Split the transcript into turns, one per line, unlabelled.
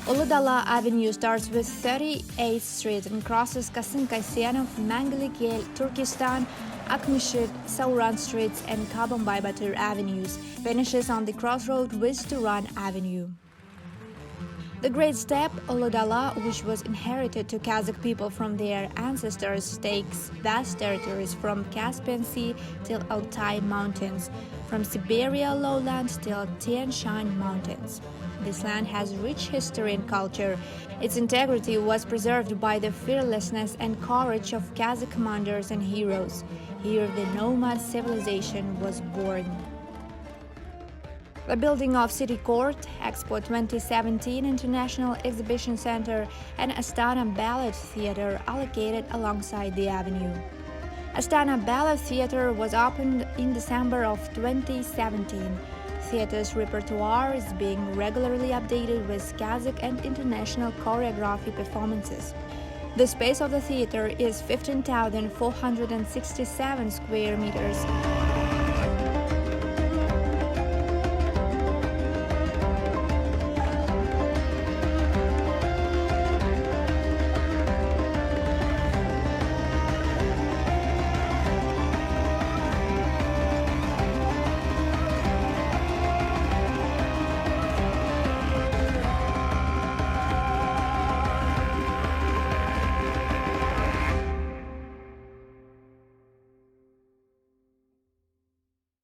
Uly Dala Avenue starts with 38th Street and crosses Kasım Kaysenov, Mangaligel, Turkestan, Akmeshit, Sauran Streets and Kabon-Baybatur Avenues, finishes on the crossroad with Turan Avenue. The Great Steppe, Uly Dala, which was inherited to Kazakh people from their ancestors, takes vast territories from Caspian Sea till Altai Mountains, from Siberia lowland till Tian Shan Mountains. This land has rich history and culture. Its integrity was preserved by the fearlessness and courage of Kazakh commanders and heroes. Here the nomad civilization was born. The building of City Court, Expo 2017 International Exhibition Center, and Astana Ballet Theatre are located alongside the avenue. Astana Ballet Theatre was opened in December of 2017. Theatre's repertoire is being regularly updated with Kazakh and international choreography performances. The space of the theatre is 15,467 square meters.